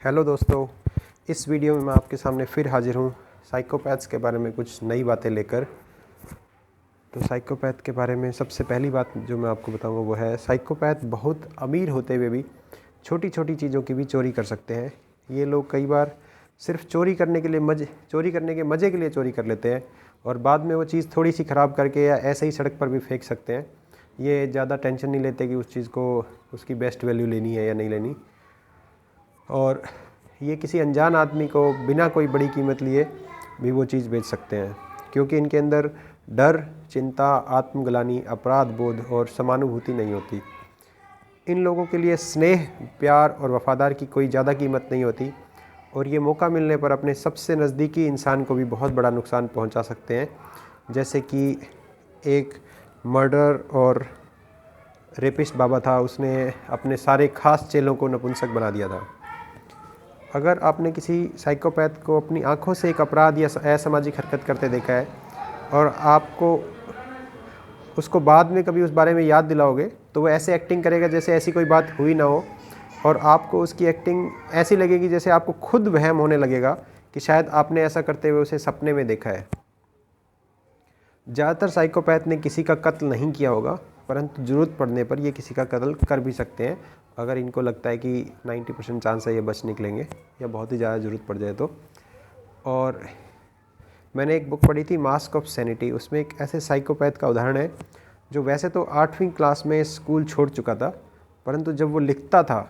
Hello दोस्तों, इस video में मैं आपके सामने फिर हाजिर हूँ साइकोपैथ्स के बारे में कुछ नई बातें लेकर। तो साइकोपैथ के बारे में सबसे पहली बात जो मैं आपको बताऊँगा वो है, साइकोपैथ बहुत अमीर होते हुए भी छोटी छोटी चीज़ों की भी चोरी कर सकते हैं। ये लोग कई बार सिर्फ चोरी करने के मज़े के लिए चोरी कर लेते हैं और बाद में वो चीज़ थोड़ी सी ख़राब करके या ऐसे ही सड़क पर भी फेंक सकते हैं। ये ज़्यादा टेंशन नहीं लेते कि उस चीज़ को उसकी बेस्ट वैल्यू लेनी है या नहीं लेनी, और ये किसी अनजान आदमी को बिना कोई बड़ी कीमत लिए भी वो चीज़ बेच सकते हैं, क्योंकि इनके अंदर डर, चिंता, आत्मग्लानि, अपराध बोध और समानुभूति नहीं होती। इन लोगों के लिए स्नेह, प्यार और वफादार की कोई ज़्यादा कीमत नहीं होती, और ये मौका मिलने पर अपने सबसे नज़दीकी इंसान को भी बहुत बड़ा नुकसान पहुंचा सकते हैं। जैसे कि एक मर्डर और रेपिस्ट बाबा था, उसने अपने सारे खास चेलों को नपुंसक बना दिया था। अगर आपने किसी साइकोपैथ को अपनी आंखों से एक अपराध या असामाजिक हरकत करते देखा है और आपको उसको बाद में कभी उस बारे में याद दिलाओगे, तो वो ऐसे एक्टिंग करेगा जैसे ऐसी कोई बात हुई ना हो, और आपको उसकी एक्टिंग ऐसी लगेगी जैसे आपको खुद वहम होने लगेगा कि शायद आपने ऐसा करते हुए उसे सपने में देखा है। ज़्यादातर साइकोपैथ ने किसी का कत्ल नहीं किया होगा, परंतु ज़रूरत पड़ने पर ये किसी का कत्ल कर भी सकते हैं, अगर इनको लगता है कि 90% चांस है ये बच निकलेंगे या बहुत ही ज़्यादा ज़रूरत पड़ जाए तो। और मैंने एक बुक पढ़ी थी, मास्क ऑफ सैनिटी। उसमें एक ऐसे साइकोपैथ का उदाहरण है जो वैसे तो 8वीं क्लास में स्कूल छोड़ चुका था, परंतु जब वो लिखता था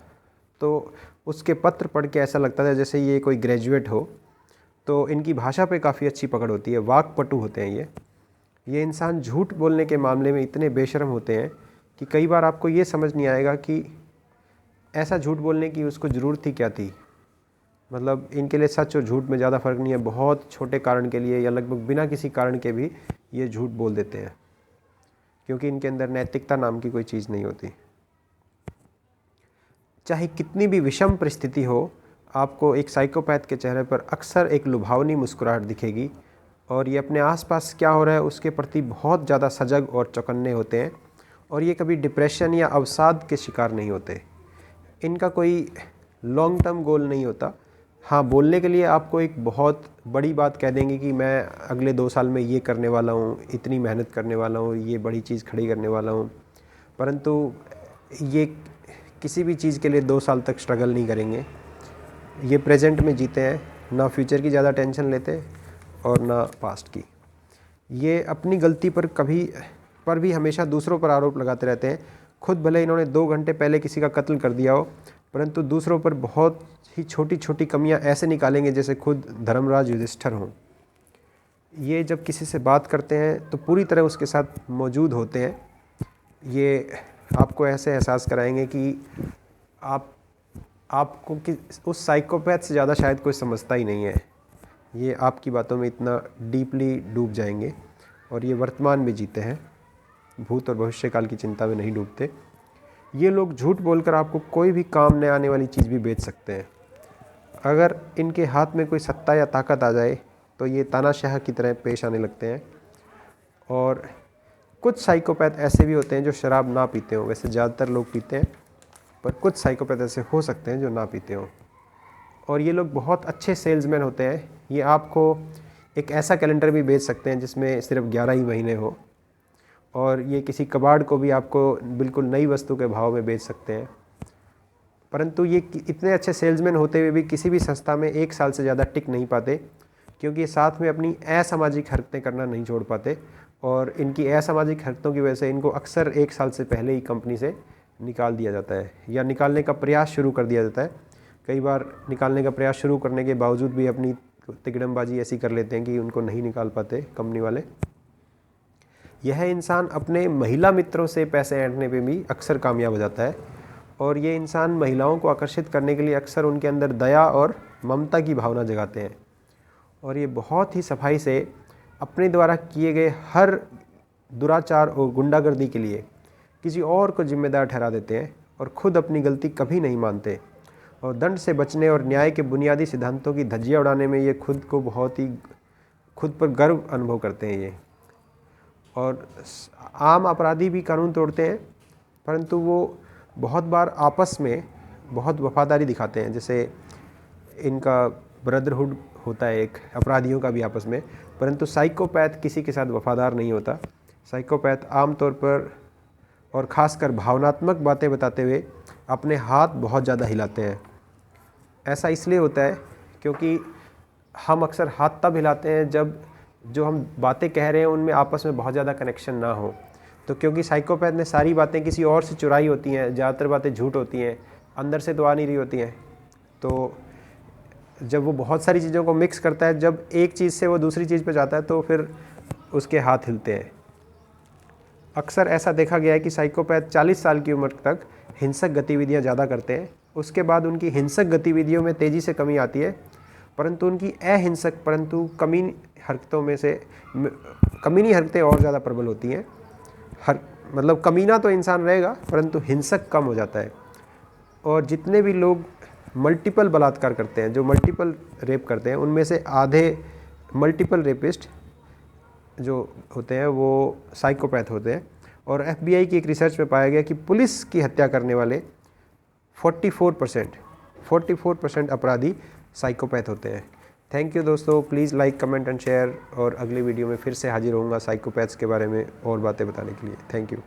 तो उसके पत्र पढ़ के ऐसा लगता था जैसे ये कोई ग्रेजुएट हो। तो इनकी भाषा पे काफ़ी अच्छी पकड़ होती है, वाक्पटु होते हैं ये इंसान झूठ बोलने के मामले में इतने बेशर्म होते हैं कि कई बार आपको ये समझ नहीं आएगा कि ऐसा झूठ बोलने की उसको ज़रूरत ही क्या थी। मतलब इनके लिए सच और झूठ में ज़्यादा फ़र्क नहीं है, बहुत छोटे कारण के लिए या लगभग बिना किसी कारण के भी ये झूठ बोल देते हैं, क्योंकि इनके अंदर नैतिकता नाम की कोई चीज़ नहीं होती। चाहे कितनी भी विषम परिस्थिति हो, आपको एक साइकोपैथ के चेहरे पर अक्सर एक लुभावनी मुस्कुराहट दिखेगी, और ये अपने आसपास क्या हो रहा है उसके प्रति बहुत ज़्यादा सजग और चौकन्ने होते हैं, और ये कभी डिप्रेशन या अवसाद के शिकार नहीं होते। इनका कोई लॉन्ग टर्म गोल नहीं होता। हाँ, बोलने के लिए आपको एक बहुत बड़ी बात कह देंगे कि मैं अगले 2 साल में ये करने वाला हूँ, इतनी मेहनत करने वाला हूँ, ये बड़ी चीज़ खड़ी करने वाला हूँ, परंतु ये किसी भी चीज़ के लिए 2 साल तक स्ट्रगल नहीं करेंगे। ये प्रेजेंट में जीते हैं, ना फ्यूचर की ज़्यादा टेंशन लेते और ना पास्ट की। ये अपनी गलती पर भी हमेशा दूसरों पर आरोप लगाते रहते हैं। खुद भले इन्होंने 2 घंटे पहले किसी का कत्ल कर दिया हो, परंतु दूसरों पर बहुत ही छोटी छोटी कमियां ऐसे निकालेंगे जैसे खुद धर्मराज युधिष्ठिर हों। ये जब किसी से बात करते हैं तो पूरी तरह उसके साथ मौजूद होते हैं। ये आपको ऐसे एहसास कराएंगे कि आपको कि उस साइकोपैथ से ज़्यादा शायद कोई समझता ही नहीं है। ये आपकी बातों में इतना डीपली डूब जाएंगे, और ये वर्तमान में जीते हैं, भूत और भविष्य काल की चिंता में नहीं डूबते। ये लोग झूठ बोलकर आपको कोई भी काम न आने वाली चीज़ भी बेच सकते हैं। अगर इनके हाथ में कोई सत्ता या ताकत आ जाए तो ये तानाशाह की तरह पेश आने लगते हैं। और कुछ साइकोपैथ ऐसे भी होते हैं जो शराब ना पीते हों, वैसे ज़्यादातर लोग पीते हैं, पर कुछ साइकोपैथ ऐसे हो सकते हैं जो ना पीते हों। और ये लोग बहुत अच्छे सेल्समैन होते हैं। ये आपको एक ऐसा कैलेंडर भी बेच सकते हैं जिसमें सिर्फ 11 ही महीने हो, और ये किसी कबाड़ को भी आपको बिल्कुल नई वस्तु के भाव में बेच सकते हैं। परंतु ये इतने अच्छे सेल्समैन होते हुए भी किसी भी संस्था में 1 साल से ज़्यादा टिक नहीं पाते, क्योंकि ये साथ में अपनी असामाजिक हरकतें करना नहीं छोड़ पाते, और इनकी असामाजिक हरकतों की वजह से इनको अक्सर 1 साल से पहले ही कंपनी से निकाल दिया जाता है या निकालने का प्रयास शुरू कर दिया जाता है। कई बार निकालने का प्रयास शुरू करने के बावजूद भी अपनी तिकड़मबाजी ऐसी कर लेते हैं कि उनको नहीं निकाल पाते कंपनी वाले। यह इंसान अपने महिला मित्रों से पैसे ऐंठने पे भी अक्सर कामयाब हो जाता है, और ये इंसान महिलाओं को आकर्षित करने के लिए अक्सर उनके अंदर दया और ममता की भावना जगाते हैं, और ये बहुत ही सफाई से अपने द्वारा किए गए हर दुराचार और गुंडागर्दी के लिए किसी और को जिम्मेदार ठहरा देते हैं, और खुद अपनी गलती कभी नहीं मानते, और दंड से बचने और न्याय के बुनियादी सिद्धांतों की धज्जियाँ उड़ाने में ये खुद पर गर्व अनुभव करते हैं ये। और आम अपराधी भी कानून तोड़ते हैं, परंतु वो बहुत बार आपस में बहुत वफादारी दिखाते हैं। जैसे इनका ब्रदरहुड होता है एक अपराधियों का भी आपस में, परंतु साइकोपैथ किसी के साथ वफादार नहीं होता। साइकोपैथ आमतौर पर और ख़ासकर भावनात्मक बातें बताते हुए अपने हाथ बहुत ज़्यादा हिलाते हैं। ऐसा इसलिए होता है क्योंकि हम अक्सर हाथ तब हिलाते हैं जब जो हम बातें कह रहे हैं उनमें आपस में बहुत ज़्यादा कनेक्शन ना हो। तो क्योंकि साइकोपैथ ने सारी बातें किसी और से चुराई होती हैं, ज़्यादातर बातें झूठ होती हैं, अंदर से तो आ नहीं रही होती हैं, तो जब वो बहुत सारी चीज़ों को मिक्स करता है, जब एक चीज़ से वो दूसरी चीज़ पे जाता है तो फिर उसके हाथ हिलते हैं। अक्सर ऐसा देखा गया है कि साइकोपैथ 40 साल की उम्र तक हिंसक गतिविधियां ज़्यादा करते हैं, उसके बाद उनकी हिंसक गतिविधियों में तेज़ी से कमी आती है, परंतु उनकी अहिंसक परंतु कमीनी हरकतों में से कमीनी हरकतें और ज़्यादा प्रबल होती हैं। मतलब कमीना तो इंसान रहेगा परंतु हिंसक कम हो जाता है। और जितने भी लोग मल्टीपल बलात्कार करते हैं, जो मल्टीपल रेप करते हैं, उनमें से आधे मल्टीपल रेपिस्ट जो होते हैं वो साइकोपैथ होते हैं। और FBI की एक रिसर्च में पाया गया कि पुलिस की हत्या करने वाले 44% अपराधी साइकोपैथ होते हैं। थैंक यू दोस्तों, please like, comment and share, और अगली वीडियो में फिर से हाजिर होऊंगा साइकोपैथ्स के बारे में और बातें बताने के लिए। Thank you.